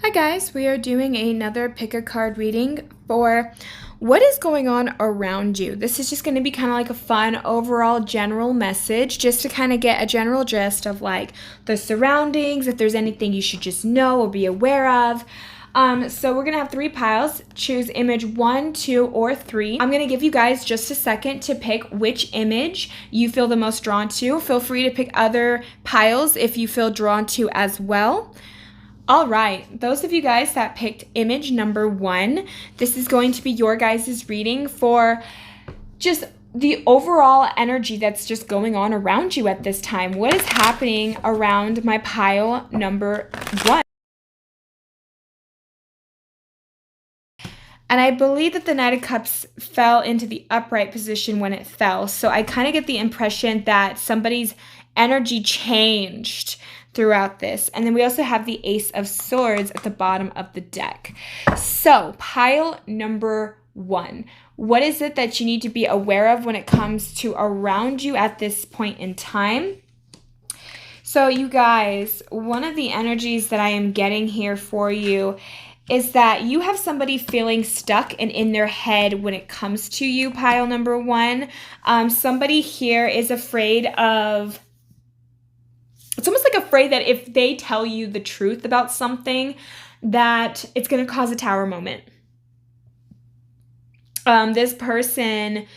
Hi guys, we are doing another pick a card reading for what is going on around you. This is just going to be kind of like a fun overall general message just to kind of get a general gist of like the surroundings, if there's anything you should just know or be aware of. So we're going to have 3 piles. Choose image 1, 2, or 3. I'm going to give you guys just a second to pick which image you feel the most drawn to. Feel free to pick other piles if you feel drawn to as well. All right, those of you guys that picked image number 1, this is going to be your guys' reading for just the overall energy that's just going on around you at this time. What is happening around my pile number 1? And I believe that the Knight of Cups fell into the upright position when it fell. So I kind of get the impression that somebody's energy changed throughout this. And then we also have the Ace of Swords at the bottom of the deck. So pile number 1. What is it that you need to be aware of when it comes to around you at this point in time? So you guys, one of the energies that I am getting here for you is that you have somebody feeling stuck and in their head when it comes to you, pile number 1. Somebody here is afraid of, it's almost like afraid that if they tell you the truth about something, that it's going to cause a tower moment. This person,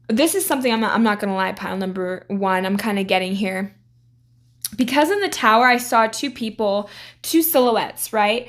this is something I'm not going to lie, pile number 1, I'm kind of getting here. Because in the tower, I saw 2 people, 2 silhouettes, right?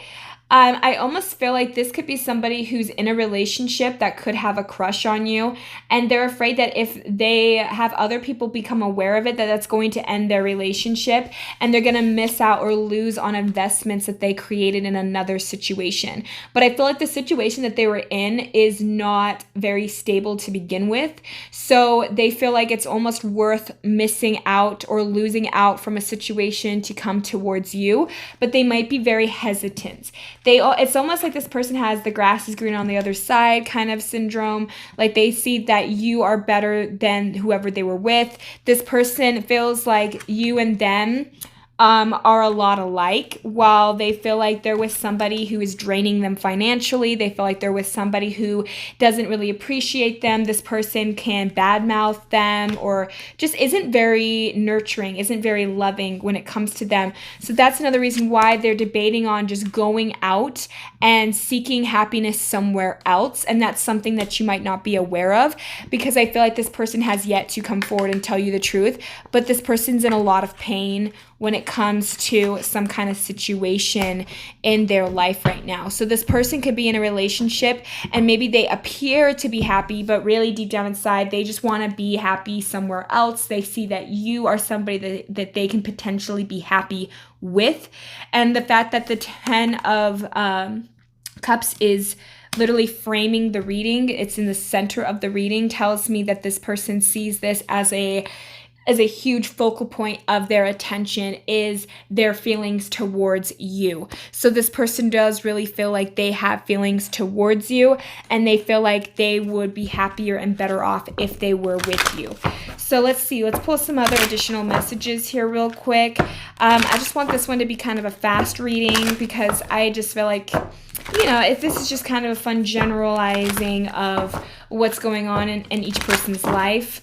I almost feel like this could be somebody who's in a relationship that could have a crush on you, and they're afraid that if they have other people become aware of it, that that's going to end their relationship, and they're going to miss out or lose on investments that they created in another situation. But I feel like the situation that they were in is not very stable to begin with, so they feel like it's almost worth missing out or losing out from a situation to come towards you, but they might be very hesitant. It's almost like this person has the grass is green on the other side kind of syndrome. Like they see that you are better than whoever they were with. This person feels like you and them are a lot alike. While they feel like they're with somebody who is draining them financially, they feel like they're with somebody who doesn't really appreciate them. This person can badmouth them or just isn't very nurturing, isn't very loving when it comes to them. So that's another reason why they're debating on just going out and seeking happiness somewhere else. And that's something that you might not be aware of, because I feel like this person has yet to come forward and tell you the truth, but this person's in a lot of pain when it comes to some kind of situation in their life right now. So this person could be in a relationship and maybe they appear to be happy, but really deep down inside, they just want to be happy somewhere else. They see that you are somebody that they can potentially be happy with. And the fact that the 10 of Cups is literally framing the reading, it's in the center of the reading, tells me that this person sees this as a huge focal point of their attention is their feelings towards you. So this person does really feel like they have feelings towards you, and they feel like they would be happier and better off if they were with you. So let's see, let's pull some other additional messages here real quick. I just want this one to be kind of a fast reading because I just feel like, you know, if this is just kind of a fun generalizing of what's going on in each person's life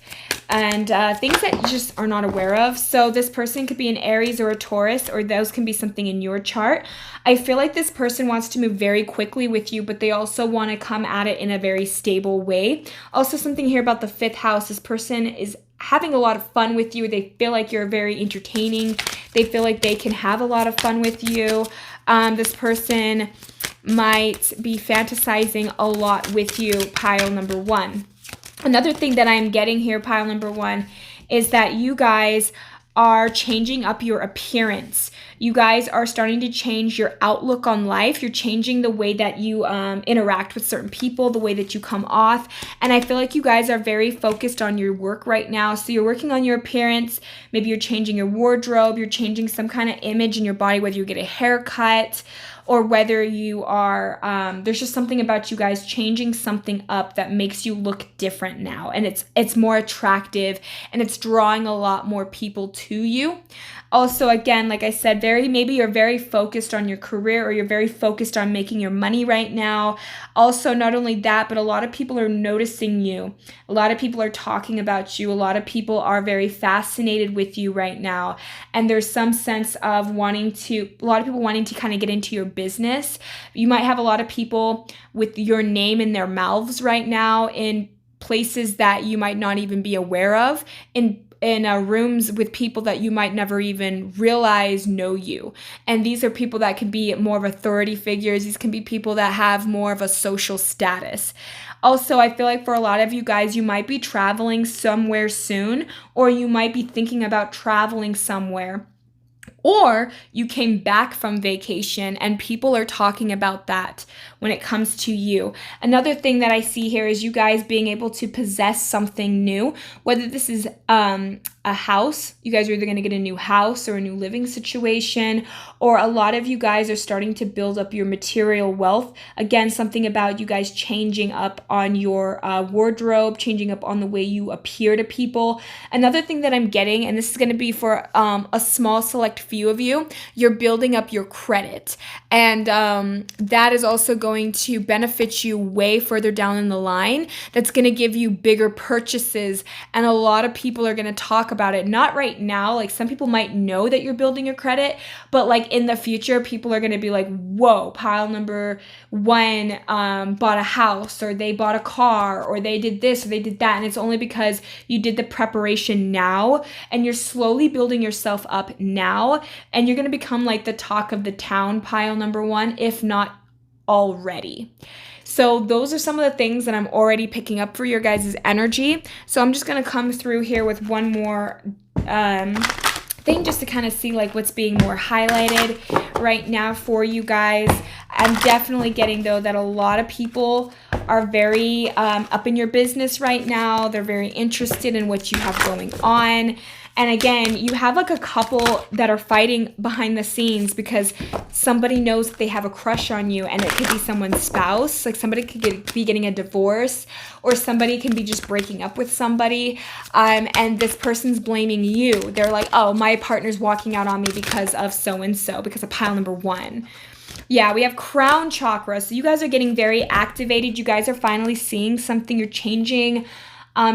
and things that you just are not aware of. So this person could be an Aries or a Taurus, or those can be something in your chart. I feel like this person wants to move very quickly with you, but they also want to come at it in a very stable way. Also something here about the 5th house, this person is having a lot of fun with you. They feel like you're very entertaining. They feel like they can have a lot of fun with you. This person might be fantasizing a lot with you, pile number 1. Another thing that I'm getting here, pile number 1, is that you guys are changing up your appearance. You guys are starting to change your outlook on life. You're changing the way that you interact with certain people, the way that you come off. And I feel like you guys are very focused on your work right now. So you're working on your appearance. Maybe you're changing your wardrobe. You're changing some kind of image in your body, whether you get a haircut or whether you are, there's just something about you guys changing something up that makes you look different now. And it's more attractive and it's drawing a lot more people to you. Also, again, like I said, maybe you're very focused on your career, or you're very focused on making your money right now. Also, not only that, but a lot of people are noticing you. A lot of people are talking about you. A lot of people are very fascinated with you right now. And there's some sense of a lot of people wanting to kind of get into your business. You might have a lot of people with your name in their mouths right now in places that you might not even be aware of, in rooms with people that you might never even realize know you. And these are people that can be more of authority figures. These can be people that have more of a social status. Also, I feel like for a lot of you guys, you might be traveling somewhere soon, or you might be thinking about traveling somewhere. Or you came back from vacation and people are talking about that when it comes to you. Another thing that I see here is you guys being able to possess something new, whether this is a house. You guys are either going to get a new house or a new living situation, or a lot of you guys are starting to build up your material wealth. Again, something about you guys changing up on your wardrobe, changing up on the way you appear to people. Another thing that I'm getting, and this is going to be for a small select few of you, you're building up your credit. And that is also going to benefit you way further down in the line. That's going to give you bigger purchases. And a lot of people are going to talk about it. Not right now. Like, some people might know that you're building your credit, but like in the future, people are going to be like, whoa, pile number one bought a house, or they bought a car, or they did this, or they did that. And it's only because you did the preparation now, and you're slowly building yourself up now, and you're going to become like the talk of the town, pile number one, if not already. So those are some of the things that I'm already picking up for your guys' energy. So I'm just going to come through here with one more thing just to kind of see like what's being more highlighted right now for you guys. I'm definitely getting, though, that a lot of people are very up in your business right now. They're very interested in what you have going on. And again, you have like a couple that are fighting behind the scenes because somebody knows that they have a crush on you, and it could be someone's spouse. Like, somebody could be getting a divorce, or somebody can be just breaking up with somebody. And this person's blaming you. They're like, oh, my partner's walking out on me because of so-and-so, because of pile number one. Yeah, we have crown chakra. So you guys are getting very activated. You guys are finally seeing something. You're changing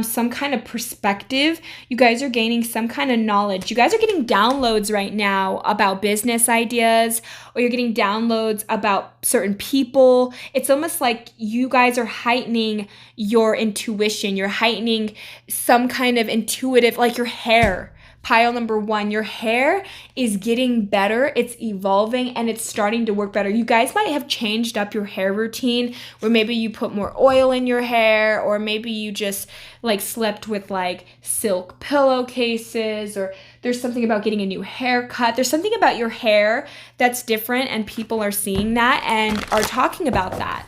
some kind of perspective. You guys are gaining some kind of knowledge. You guys are getting downloads right now about business ideas, or you're getting downloads about certain people. It's almost like you guys are heightening your intuition. You're heightening some kind of intuitive, like your hair. Pile number one, your hair is getting better, it's evolving, and it's starting to work better. You guys might have changed up your hair routine, where maybe you put more oil in your hair, or maybe you just like slept with like silk pillowcases, or there's something about getting a new haircut. There's something about your hair that's different, and people are seeing that and are talking about that.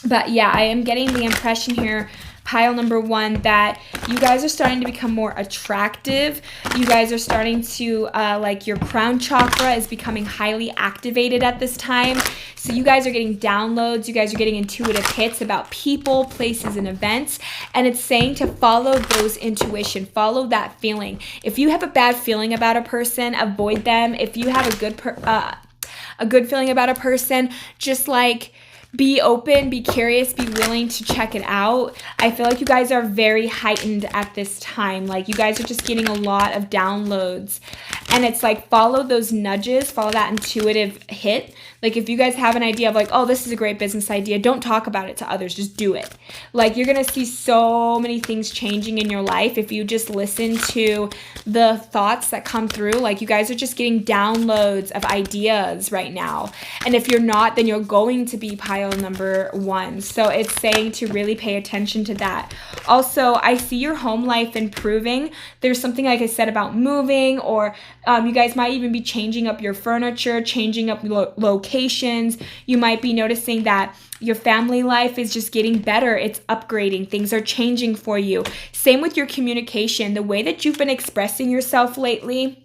But yeah, I am getting the impression here, pile number one, that you guys are starting to become more attractive. You guys are starting to, like, your crown chakra is becoming highly activated at this time. So you guys are getting downloads. You guys are getting intuitive hits about people, places, and events. And it's saying to follow those intuition, follow that feeling. If you have a bad feeling about a person, avoid them. If you have a good feeling about a person, just like, be open, be curious, be willing to check it out. I feel like you guys are very heightened at this time. Like, you guys are just getting a lot of downloads. And it's like, follow those nudges, follow that intuitive hit. Like, if you guys have an idea of like, oh, this is a great business idea, don't talk about it to others, just do it. Like, you're going to see so many things changing in your life if you just listen to the thoughts that come through. Like, you guys are just getting downloads of ideas right now. And if you're not, then you're going to be pile number one. So it's saying to really pay attention to that. Also, I see your home life improving. There's something, like I said, about moving, or you guys might even be changing up your furniture, changing up locations. You might be noticing that your family life is just getting better. It's upgrading. Things are changing for you. Same with your communication. The way that you've been expressing yourself lately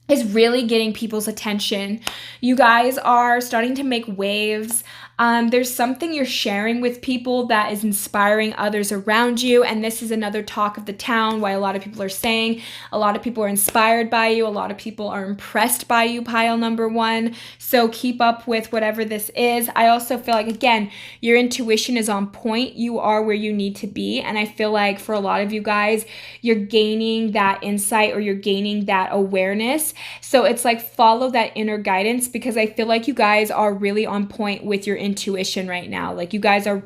is really getting people's attention. You guys are starting to make waves. There's something you're sharing with people that is inspiring others around you. And this is another talk of the town, why a lot of people are saying a lot of people are inspired by you. A lot of people are impressed by you, pile number one. So keep up with whatever this is. I also feel like, again, your intuition is on point. You are where you need to be. And I feel like for a lot of you guys, you're gaining that insight or you're gaining that awareness. So it's like follow that inner guidance, because I feel like you guys are really on point with your intuition right now. Like you guys are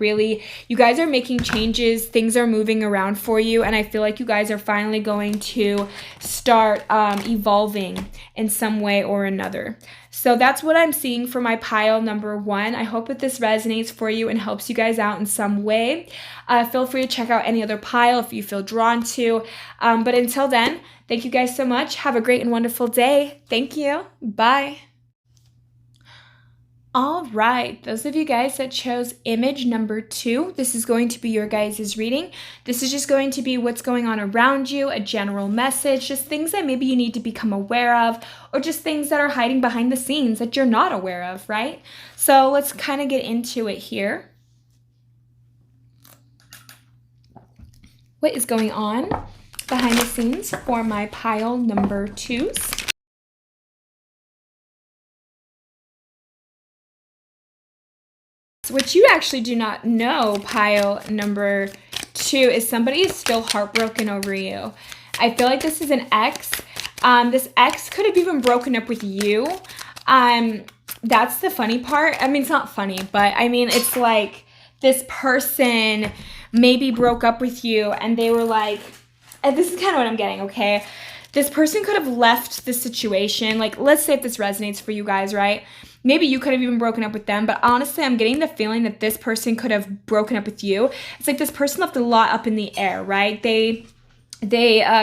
making changes. Things are moving around for you. And I feel like you guys are finally going to start evolving in some way or another. So that's what I'm seeing for my pile number one. I hope that this resonates for you and helps you guys out in some way. Feel free to check out any other pile if you feel drawn to. But until then, thank you guys so much. Have a great and wonderful day. Thank you. Bye. All right, those of you guys that chose image number 2, this is going to be your guys' reading. This is just going to be what's going on around you, a general message, just things that maybe you need to become aware of, or just things that are hiding behind the scenes that you're not aware of, right? So let's kind of get into it here. What is going on behind the scenes for my pile number 2s? What you actually do not know, pile number 2, is somebody is still heartbroken over you. I feel like this is an ex. This ex could have even broken up with you. That's the funny part. I mean, it's not funny, but I mean, it's like this person maybe broke up with you and they were like, and this is kind of what I'm getting, okay? This person could have left the situation. Like, let's say if this resonates for you guys, right? Maybe you could have even broken up with them, but honestly, I'm getting the feeling that this person could have broken up with you. It's like this person left a lot up in the air, right? They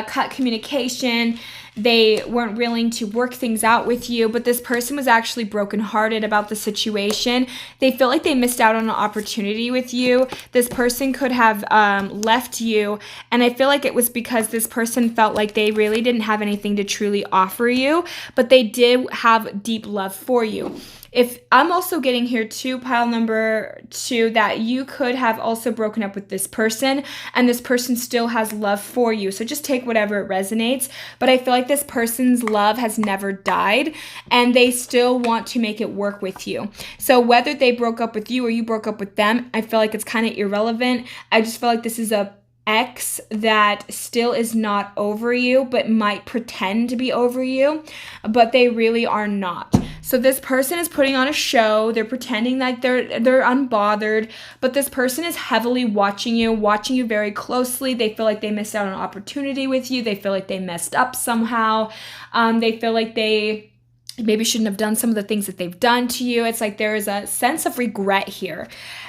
cut communication. They weren't willing to work things out with you, but this person was actually brokenhearted about the situation. They feel like they missed out on an opportunity with you. This person could have left you, and I feel like it was because this person felt like they really didn't have anything to truly offer you, but they did have deep love for you. If I'm also getting here too, pile number 2, that you could have also broken up with this person and this person still has love for you. So just take whatever it resonates. But I feel like this person's love has never died and they still want to make it work with you. So whether they broke up with you or you broke up with them, I feel like it's kind of irrelevant. I just feel like this is a ex that still is not over you but might pretend to be over you, but they really are not. So this person is putting on a show. They're pretending like they're unbothered, but this person is heavily watching you very closely. They feel like they missed out on an opportunity with you. They feel like they messed up somehow. They feel like they maybe shouldn't have done some of the things that they've done to you. It's like there is a sense of regret here.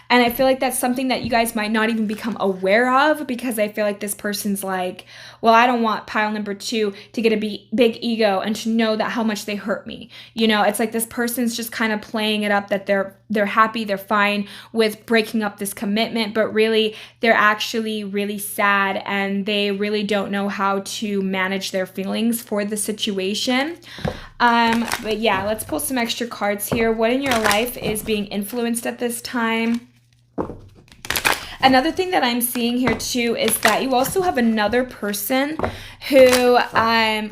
And I feel like that's something that you guys might not even become aware of, because I feel like this person's like, well, I don't want pile number 2 to get a big ego and to know that how much they hurt me. You know, it's like this person's just kind of playing it up that they're happy, they're fine with breaking up this commitment, but really they're actually really sad and they really don't know how to manage their feelings for the situation. But yeah, let's pull some extra cards here. What in your life is being influenced at this time? Another thing that I'm seeing here too is that you also have another person who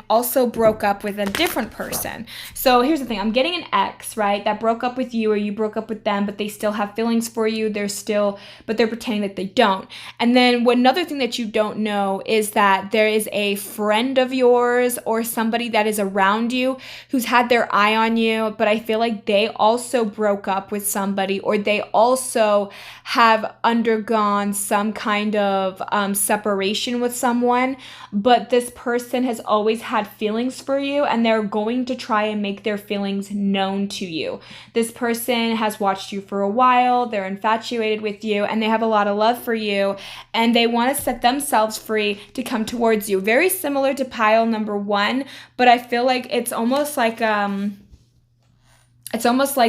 also broke up with a different person. So here's the thing. I'm getting an ex, right, that broke up with you or you broke up with them, but they still have feelings for you. But they're pretending that they don't. And then another thing that you don't know is that there is a friend of yours or somebody that is around you who's had their eye on you, but I feel like they also broke up with somebody, or they also have undergone some kind of separation with someone, but this person has always had feelings for you and they're going to try and make their feelings known to you. This person has watched you for a while, they're infatuated with you, and they have a lot of love for you, and they want to set themselves free to come towards you. Very similar to pile number 1, but I feel like it's almost like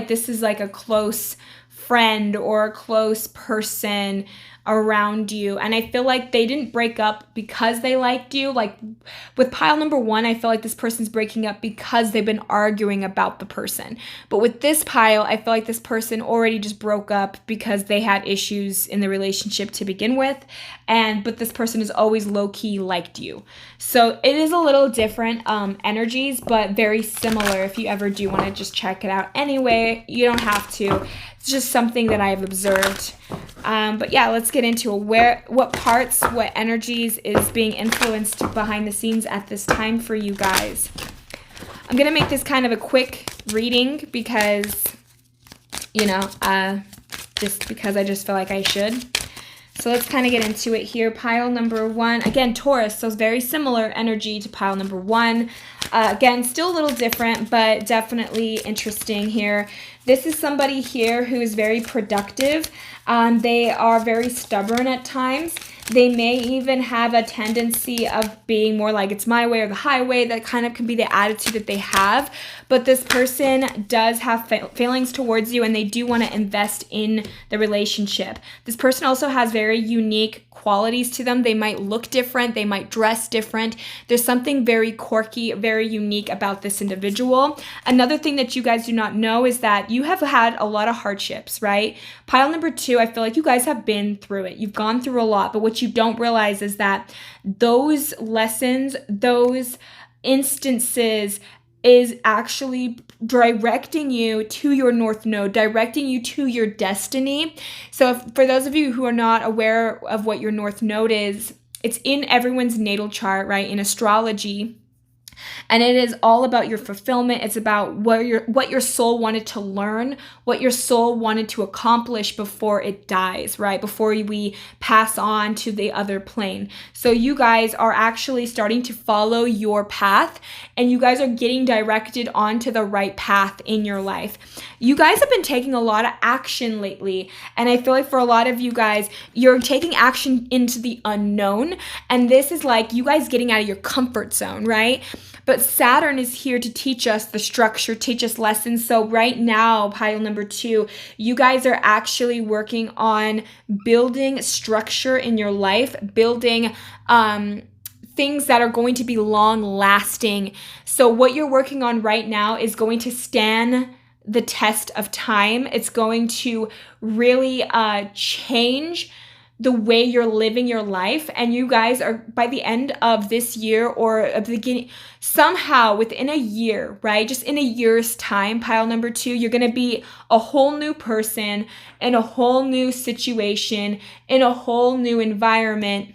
this is like a close friend or a close person around you. And I feel like they didn't break up because they liked you. Like with pile number 1, I feel like this person's breaking up because they've been arguing about the person. But with this pile, I feel like this person already just broke up because they had issues in the relationship to begin with. But this person has always low-key liked you. So it is a little different energies, but very similar if you ever do want to just check it out. Anyway, you don't have to. It's just something that I've observed. But yeah, let's get into what parts, what energies is being influenced behind the scenes at this time for you guys. I'm going to make this kind of a quick reading because, just because I just feel like I should. So let's kind of get into it here. Pile number 1, again, Taurus, so it's very similar energy to pile number 1. Again, still a little different, but definitely interesting here. This is somebody here who is very productive. They are very stubborn at times. They may even have a tendency of being more like it's my way or the highway. That kind of can be the attitude that they have. But this person does have feelings towards you, and they do want to invest in the relationship. This person also has very unique qualities to them. They might look different. They might dress different. There's something very quirky, very unique about this individual. Another thing that you guys do not know is that you have had a lot of hardships, right? Pile number 2, I feel like you guys have been through it. You've gone through a lot, but what you don't realize is that those lessons, those instances is actually directing you to your North Node, directing you to your destiny. So for those of you who are not aware of what your North Node is, it's in everyone's natal chart, right? In astrology. And it is all about your fulfillment. It's about what your soul wanted to learn, what your soul wanted to accomplish before it dies, right? Before we pass on to the other plane. So you guys are actually starting to follow your path, and you guys are getting directed onto the right path in your life. You guys have been taking a lot of action lately, and I feel like for a lot of you guys, you're taking action into the unknown, and this is like you guys getting out of your comfort zone, right? But Saturn is here to teach us the structure, teach us lessons. So right now, pile number 2, you guys are actually working on building structure in your life, building things that are going to be long lasting. So what you're working on right now is going to stand the test of time. It's going to really change the way you're living your life. And you guys are, by the end of this year or at the beginning, somehow within a year, right? Just in a year's time, pile number 2, you're going to be a whole new person in a whole new situation, in a whole new environment,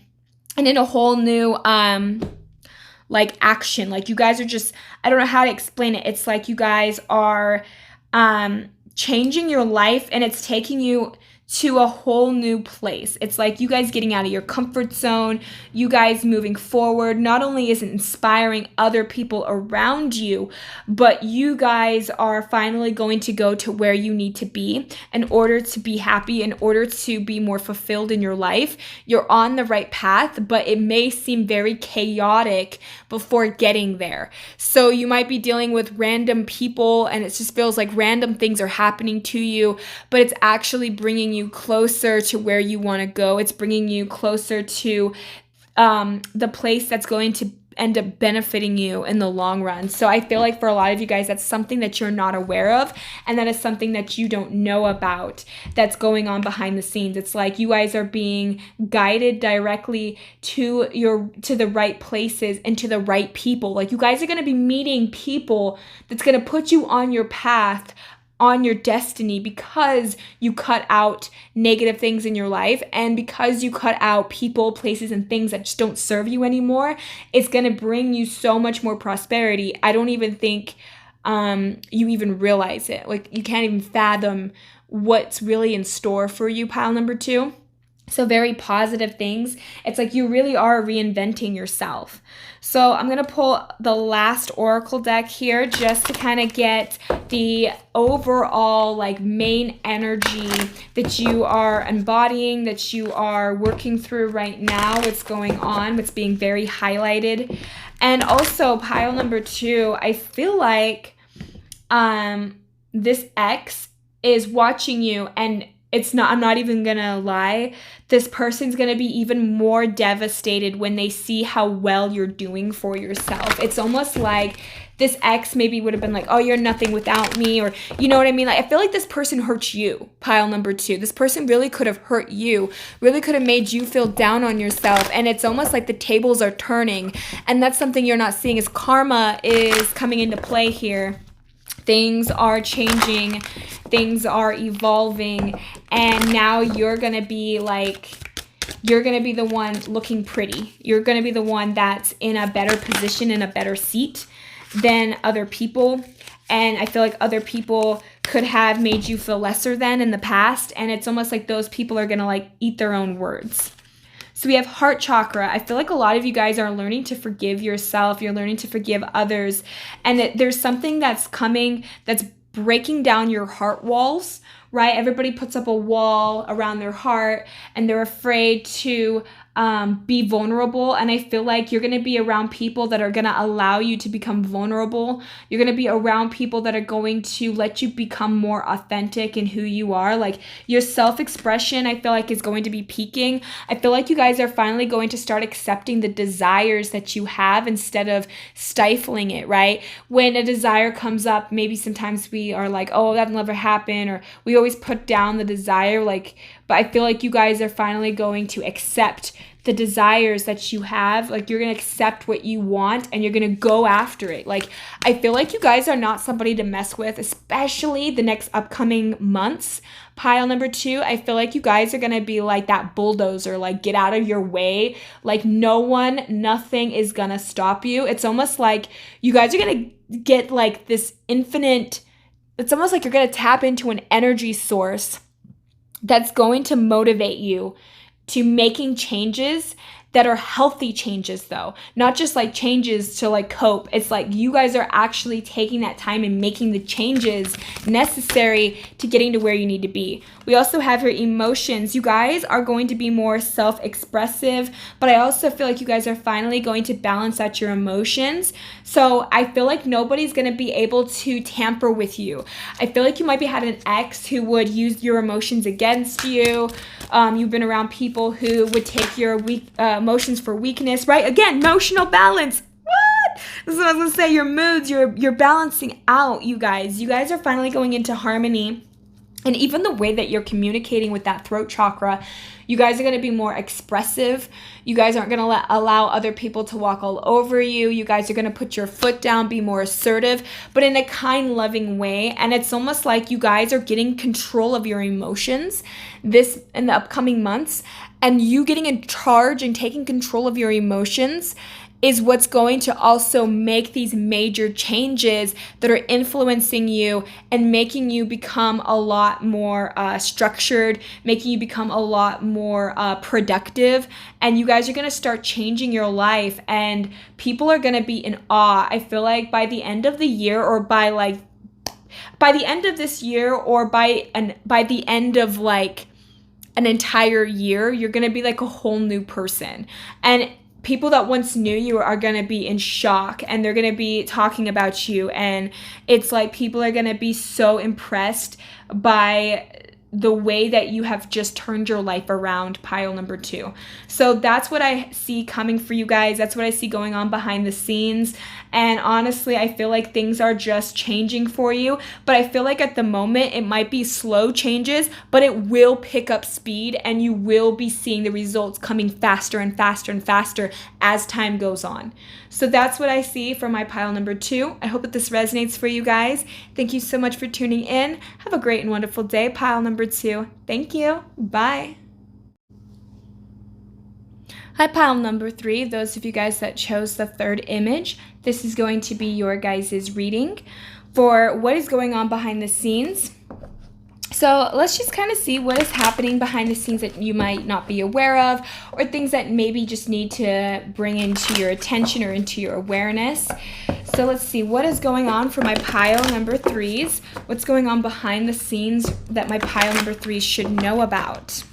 and in a whole new, action. Like you guys are just, I don't know how to explain it. It's like you guys are, changing your life, and it's taking you to a whole new place. It's like you guys getting out of your comfort zone, you guys moving forward. Not only is it inspiring other people around you, but you guys are finally going to go to where you need to be in order to be happy, in order to be more fulfilled in your life. You're on the right path, but it may seem very chaotic before getting there. So you might be dealing with random people, and it just feels like random things are happening to you, but it's actually bringing you closer to where you want to go. It's bringing you closer to the place that's going to end up benefiting you in the long run. So I feel like for a lot of you guys, that's something that you're not aware of, and that is something that you don't know about that's going on behind the scenes. It's like you guys are being guided directly to the right places and to the right people. Like you guys are going to be meeting people that's going to put you on your path, on your destiny, because you cut out negative things in your life, and because you cut out people, places, and things that just don't serve you anymore. It's going to bring you so much more prosperity. I don't even think you even realize it. Like you can't even fathom what's really in store for you, pile number 2. So very positive things. It's like you really are reinventing yourself. So I'm going to pull the last oracle deck here just to kind of get the overall main energy that you are embodying, that you are working through right now, what's going on, what's being very highlighted. And also pile number 2, I feel like this ex is watching you, and I'm not even gonna lie. This person's gonna be even more devastated when they see how well you're doing for yourself. It's almost like this ex maybe would have been like, oh, you're nothing without me, or you know what I mean? Like, I feel like this person hurt you, pile number 2. This person really could have hurt you, really could have made you feel down on yourself. And it's almost like the tables are turning. And that's something you're not seeing, is karma is coming into play here. Things are changing, things are evolving, and now you're going to be the one looking pretty. You're going to be the one that's in a better position, in a better seat than other people. And I feel like other people could have made you feel lesser than in the past, and it's almost like those people are going to like eat their own words. So we have heart chakra. I feel like a lot of you guys are learning to forgive yourself. You're learning to forgive others. And there's something that's coming that's breaking down your heart walls, right? Everybody puts up a wall around their heart and they're afraid to be vulnerable. And I feel like you're going to be around people that are going to allow you to become vulnerable. You're going to be around people that are going to let you become more authentic in who you are. Like, your self-expression, I feel like, is going to be peaking. I feel like you guys are finally going to start accepting the desires that you have instead of stifling it, right? When a desire comes up, maybe sometimes we are like, oh, that'll never happen, or we always put down the desire, but I feel like you guys are finally going to accept the desires that you have. Like, you're going to accept what you want and you're going to go after it. Like, I feel like you guys are not somebody to mess with, especially the next upcoming months. Pile number 2, I feel like you guys are going to be like that bulldozer, like, get out of your way. Like, nothing is going to stop you. It's almost like you guys are going to get like this infinite, it's almost like you're going to tap into an energy source that's going to motivate you to making changes that are healthy changes, though. Not just like changes to like cope. It's like you guys are actually taking that time and making the changes necessary to getting to where you need to be. We also have your emotions. You guys are going to be more self-expressive, but I also feel like you guys are finally going to balance out your emotions. So I feel like nobody's going to be able to tamper with you. I feel like you might be having an ex who would use your emotions against you. You've been around people who would take your emotions for weakness, right? Again, emotional balance. What? This is what I was going to say. Your moods, you're balancing out, you guys. You guys are finally going into harmony. And even the way that you're communicating with that throat chakra, you guys are going to be more expressive. You guys aren't going to allow other people to walk all over you. You guys are going to put your foot down, be more assertive, but in a kind, loving way. And it's almost like you guys are getting control of your emotions this in the upcoming months. And you getting in charge and taking control of your emotions is what's going to also make these major changes that are influencing you and making you become a lot more structured, making you become a lot more productive. And you guys are going to start changing your life, and people are going to be in awe. I feel like by the end of the year, or by the end of this year, or by the end of like an entire year, you're going to be like a whole new person. And people that once knew you are going to be in shock, and they're going to be talking about you. And it's like people are going to be so impressed by the way that you have just turned your life around, pile number 2. So that's what I see coming for you guys. That's what I see going on behind the scenes. And honestly, I feel like things are just changing for you. But I feel like at the moment, it might be slow changes, but it will pick up speed, and you will be seeing the results coming faster and faster and faster as time goes on. So that's what I see for my pile number 2. I hope that this resonates for you guys. Thank you so much for tuning in. Have a great and wonderful day, pile number 2. Thank you. Bye. Hi, pile number 3. Those of you guys that chose the third image, this is going to be your guys' reading for what is going on behind the scenes. So let's just kind of see what is happening behind the scenes that you might not be aware of, or things that maybe just need to bring into your attention or into your awareness. So let's see what is going on for my pile number 3s. What's going on behind the scenes that my pile number 3s should know about.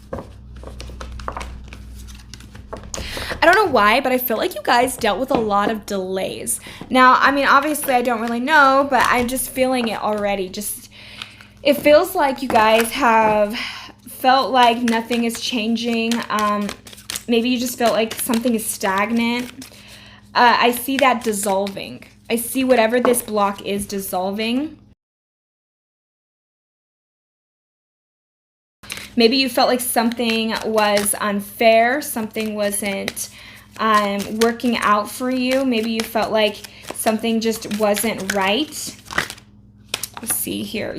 I don't know why, but I feel like you guys dealt with a lot of delays. Now, I mean, obviously I don't really know, but I'm just feeling it already. It feels like you guys have felt like nothing is changing. Maybe you just felt like something is stagnant. I see that dissolving. I see whatever this block is dissolving. Maybe you felt like something was unfair, something wasn't working out for you. Maybe you felt like something just wasn't right. Let's see here.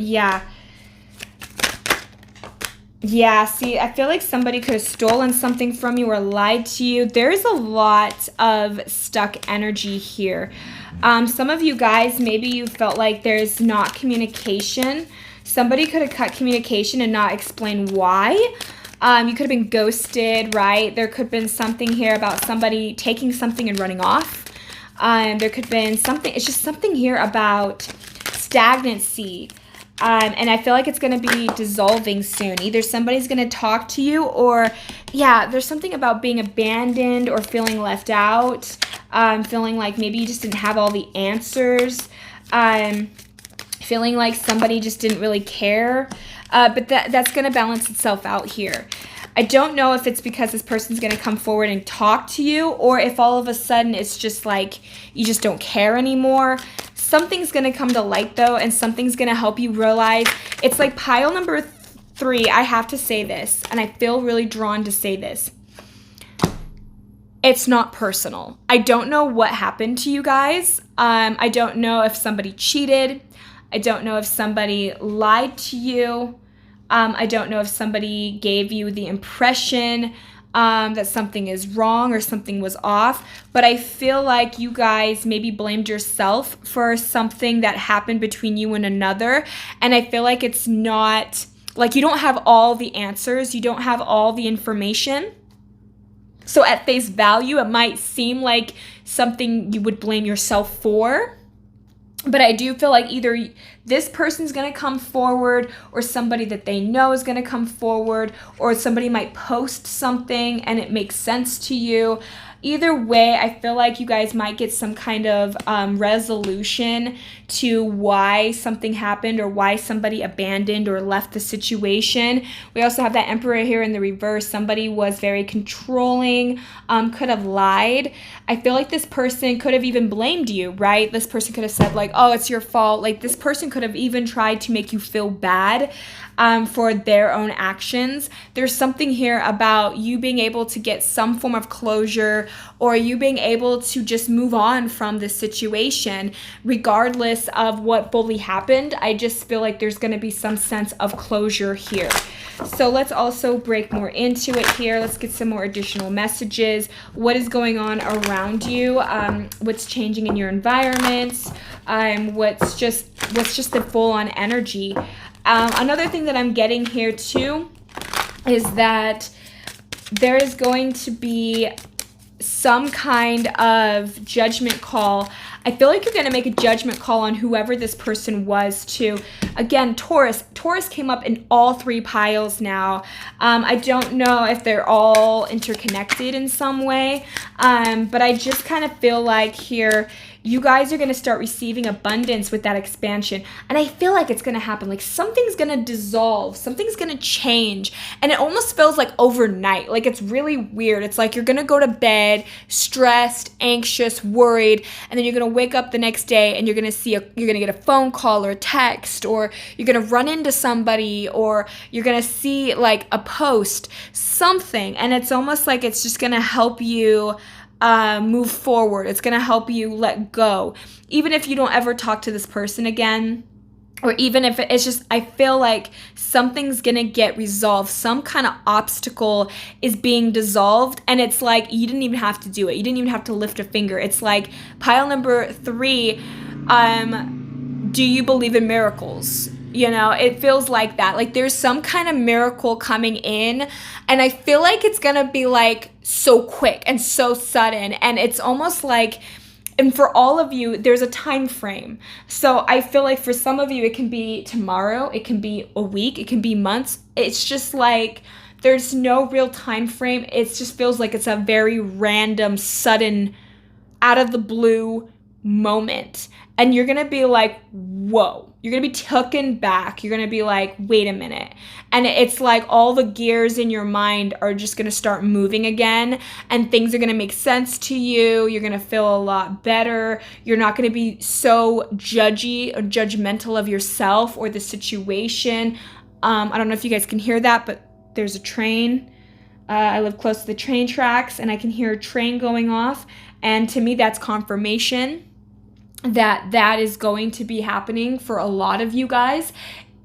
Yeah, see, I feel like somebody could have stolen something from you or lied to you. There's a lot of stuck energy here. Some of you guys, maybe you felt like there's not communication. Somebody could have cut communication and not explain why. You could have been ghosted, right? There could have been something here about somebody taking something and running off. There could have been something, it's just something here about stagnancy. And I feel like it's going to be dissolving soon. Either somebody's going to talk to you or, yeah, there's something about being abandoned or feeling left out. Feeling like maybe you just didn't have all the answers. Feeling like somebody just didn't really care. But that's going to balance itself out here. I don't know if it's because this person's going to come forward and talk to you, or if all of a sudden it's just like you just don't care anymore. Something's going to come to light, though, and something's going to help you realize. It's like pile number 3. I have to say this, and I feel really drawn to say this. It's not personal. I don't know what happened to you guys. I don't know if somebody cheated. I don't know if somebody lied to you. I don't know if somebody gave you the impression that something is wrong or something was off. But I feel like you guys maybe blamed yourself for something that happened between you and another. And I feel like it's not, like you don't have all the answers. You don't have all the information. So at face value, it might seem like something you would blame yourself for. But I do feel like either this person's going to come forward or somebody that they know is going to come forward, or somebody might post something and it makes sense to you. Either way, I feel like you guys might get some kind of resolution to why something happened or why somebody abandoned or left the situation. We also have that Emperor here in the reverse. Somebody was very controlling, could have lied. I feel like this person could have even blamed you, right? This person could have said like, oh, it's your fault. Like this person could have even tried to make you feel bad for their own actions. There's something here about you being able to get some form of closure, or you being able to just move on from this situation regardless of what fully happened. I just feel like there's going to be some sense of closure here. So let's also break more into it here. Let's get some more additional messages. What is going on around you? What's changing in your environment? What's just the full-on energy? Another thing that I'm getting here too is that there is going to be some kind of judgment call. I feel like you're going to make a judgment call on whoever this person was too. Again, Taurus came up in all 3 piles now. I don't know if they're all interconnected in some way, but I just kind of feel like here you guys are going to start receiving abundance with that expansion. And I feel like it's going to happen. Like something's going to dissolve. Something's going to change. And it almost feels like overnight. Like it's really weird. It's like you're going to go to bed stressed, anxious, worried. And then you're going to wake up the next day and you're going to get a phone call or a text, or you're going to run into somebody, or you're going to see like a post, something. And it's almost like it's just going to help you move forward. It's going to help you let go. Even if you don't ever talk to this person again, or even if it's just, I feel like something's going to get resolved. Some kind of obstacle is being dissolved. And it's like, you didn't even have to do it. You didn't even have to lift a finger. It's like pile number 3. Do you believe in miracles? You know, it feels like that. Like there's some kind of miracle coming in, and I feel like it's going to be like so quick and so sudden. And it's almost like, and for all of you, there's a time frame. So I feel like for some of you, it can be tomorrow, it can be a week, it can be months. It's just like there's no real time frame. It just feels like it's a very random, sudden, out of the blue moment. And you're going to be like, whoa. You're going to be taken back. You're going to be like, wait a minute. And it's like all the gears in your mind are just going to start moving again, and things are going to make sense to you. You're going to feel a lot better. You're not going to be so judgy or judgmental of yourself or the situation. I don't know if you guys can hear that, but there's a train. I live close to the train tracks, and I can hear a train going off. And to me, that's confirmation that that is going to be happening for a lot of you guys.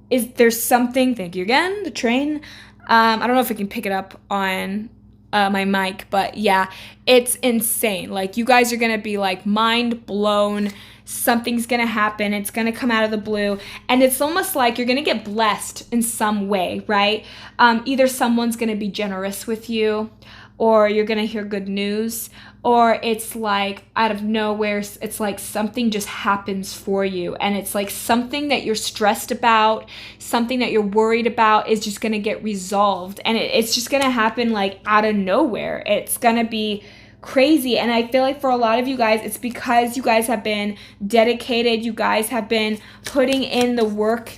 Is there's something, thank you again, the train. I don't know if I can pick it up on my mic, but yeah, it's insane. Like, you guys are going to be like mind blown. Something's going to happen. It's going to come out of the blue. And it's almost like you're going to get blessed in some way, right? Either someone's going to be generous with you, or you're going to hear good news, or it's like out of nowhere, it's like something just happens for you. And it's like something that you're stressed about, something that you're worried about is just going to get resolved. And it's just going to happen like out of nowhere. It's going to be crazy. And I feel like for a lot of you guys, it's because you guys have been dedicated. You guys have been putting in the work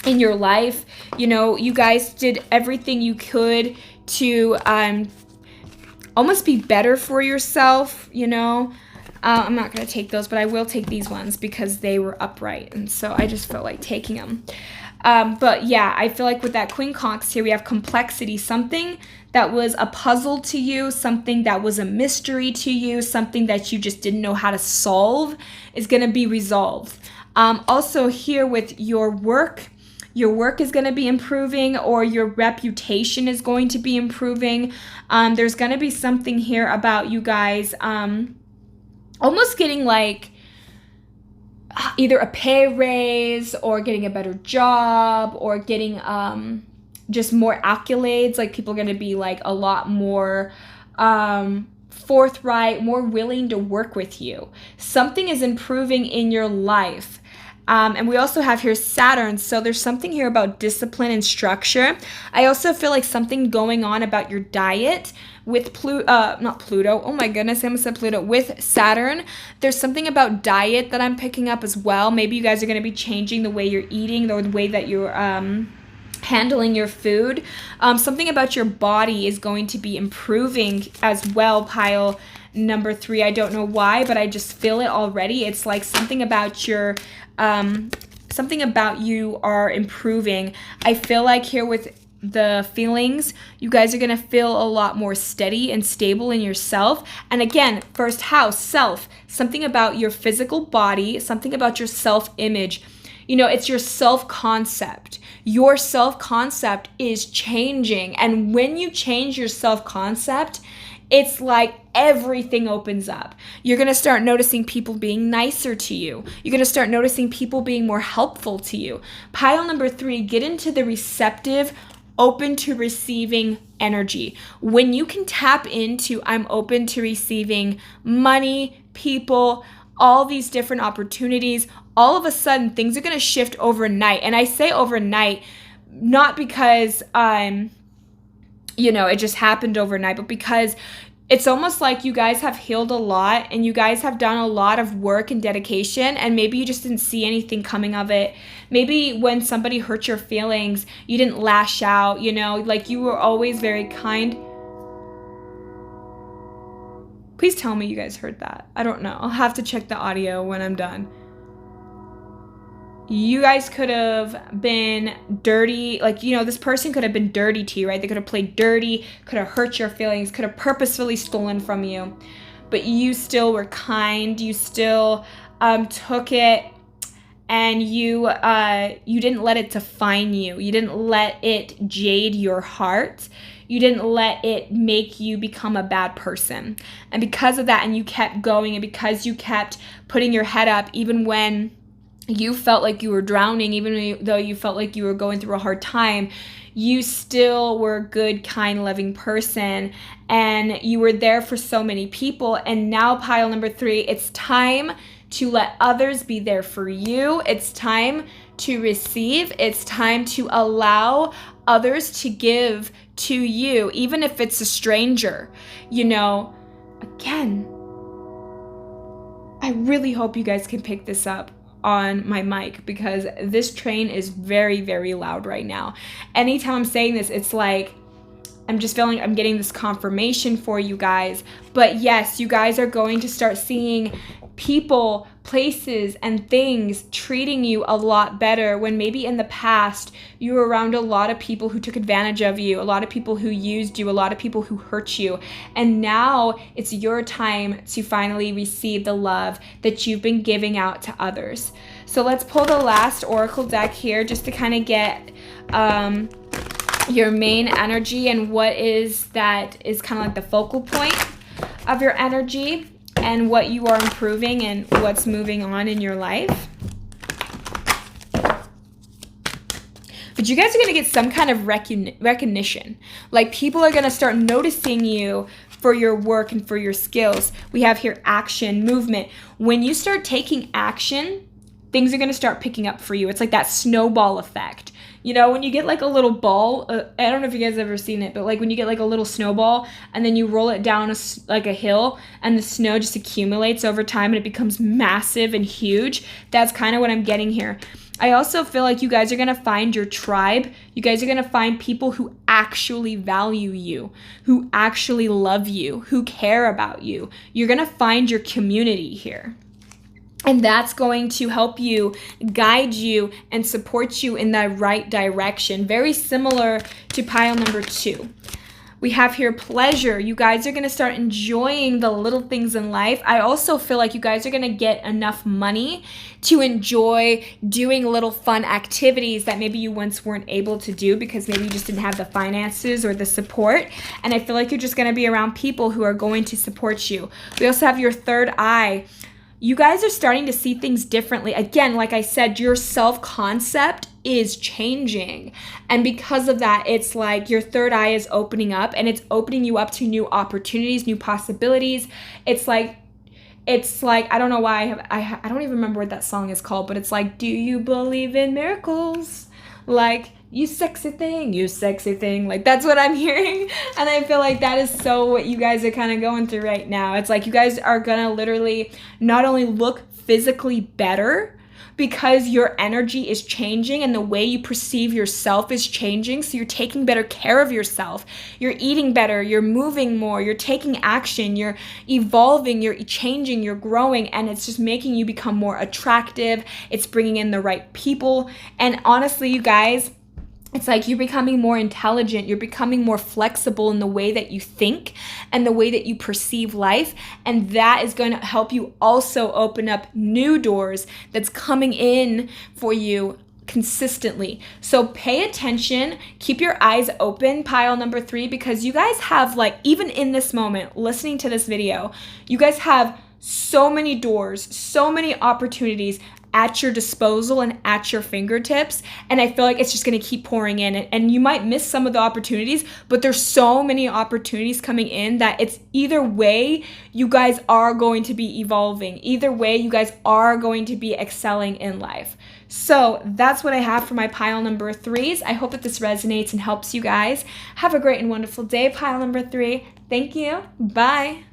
in your life. You know, you guys did everything you could to almost be better for yourself, you know. I'm not going to take those, but I will take these ones because they were upright. And so I just felt like taking them. But yeah, I feel like with that Queen Conks here, we have complexity, something that was a puzzle to you, something that was a mystery to you, something that you just didn't know how to solve is going to be resolved. Also here with your work is going to be improving, or your reputation is going to be improving. There's going to be something here about you guys almost getting like either a pay raise, or getting a better job, or getting just more accolades. Like, people are going to be like a lot more forthright, more willing to work with you. Something is improving in your life. And we also have here Saturn. So there's something here about discipline and structure. I also feel like something going on about your diet with not Pluto. Oh my goodness, I almost said Pluto. With Saturn, there's something about diet that I'm picking up as well. Maybe you guys are going to be changing the way you're eating, or the way that you're handling your food. Something about your body is going to be improving as well, pile number 3. I don't know why, but I just feel it already. It's like something about your something about you are improving. I feel like here with the feelings, you guys are going to feel a lot more steady and stable in yourself. And again, first house, self, something about your physical body, something about your self-image. You know, it's your self-concept. Your self-concept is changing. And when you change your self-concept, it's like everything opens up. You're going to start noticing people being nicer to you. You're going to start noticing people being more helpful to you. Pile number 3, get into the receptive, open to receiving energy. When you can tap into, I'm open to receiving money, people, all these different opportunities, all of a sudden things are going to shift overnight. And I say overnight, not because it just happened overnight, but because it's almost like you guys have healed a lot, and you guys have done a lot of work and dedication, and maybe you just didn't see anything coming of it. Maybe when somebody hurt your feelings, you didn't lash out, like you were always very kind. Please tell me you guys heard that. I don't know. I'll have to check the audio when I'm done. You guys could have been dirty, this person could have been dirty to you, right? They could have played dirty, could have hurt your feelings, could have purposefully stolen from you, but you still were kind. You still took it, and you didn't let it define you. You didn't let it jade your heart. You didn't let it make you become a bad person. And because of that, and you kept going, and because you kept putting your head up, even when you felt like you were drowning, even though you felt like you were going through a hard time, you still were a good, kind, loving person, and you were there for so many people. And now, pile number 3, it's time to let others be there for you. It's time to receive. It's time to allow others to give to you, even if it's a stranger. Again, I really hope you guys can pick this up on my mic because this train is very, very loud right now. Anytime I'm saying this, it's like I'm just feeling I'm getting this confirmation for you guys. But yes, you guys are going to start seeing people, places, and things treating you a lot better when maybe in the past you were around a lot of people who took advantage of you, a lot of people who used you, a lot of people who hurt you. And now it's your time to finally receive the love that you've been giving out to others. So let's pull the last oracle deck here just to kind of get your main energy and what is that is kind of like the focal point of your energy and what you are improving and what's moving on in your life. But you guys are going to get some kind of recognition. Like people are going to start noticing you for your work and for your skills. We have here action, movement. When you start taking action, things are going to start picking up for you. It's like that snowball effect. You know, when you get like a little ball, I don't know if you guys have ever seen it, but like when you get like a little snowball and then you roll it down like a hill and the snow just accumulates over time and it becomes massive and huge. That's kind of what I'm getting here. I also feel like you guys are going to find your tribe. You guys are going to find people who actually value you, who actually love you, who care about you. You're going to find your community here. And that's going to help you, guide you, and support you in the right direction. Very similar to pile number 2. We have here pleasure. You guys are going to start enjoying the little things in life. I also feel like you guys are going to get enough money to enjoy doing little fun activities that maybe you once weren't able to do because maybe you just didn't have the finances or the support. And I feel like you're just going to be around people who are going to support you. We also have your third eye. You guys are starting to see things differently. Again, like I said, your self-concept is changing. And because of that, it's like your third eye is opening up and it's opening you up to new opportunities, new possibilities. It's like, I don't know why I don't even remember what that song is called, but it's like, do you believe in miracles? Like, you sexy thing. Like, that's what I'm hearing. And I feel like that is so what you guys are kind of going through right now. It's like you guys are going to literally not only look physically better because your energy is changing and the way you perceive yourself is changing. So you're taking better care of yourself. You're eating better. You're moving more. You're taking action. You're evolving. You're changing. You're growing. And it's just making you become more attractive. It's bringing in the right people. And honestly, you guys, it's like you're becoming more intelligent. You're becoming more flexible in the way that you think and the way that you perceive life. And that is going to help you also open up new doors that's coming in for you consistently. So pay attention, keep your eyes open, pile number 3, because you guys have, like, even in this moment, listening to this video, you guys have so many doors, so many opportunities at your disposal and at your fingertips. And I feel like it's just going to keep pouring in. And you might miss some of the opportunities, but there's so many opportunities coming in that it's either way you guys are going to be evolving. Either way, you guys are going to be excelling in life. So that's what I have for my pile number 3s. I hope that this resonates and helps you guys. Have a great and wonderful day, pile number 3. Thank you. Bye.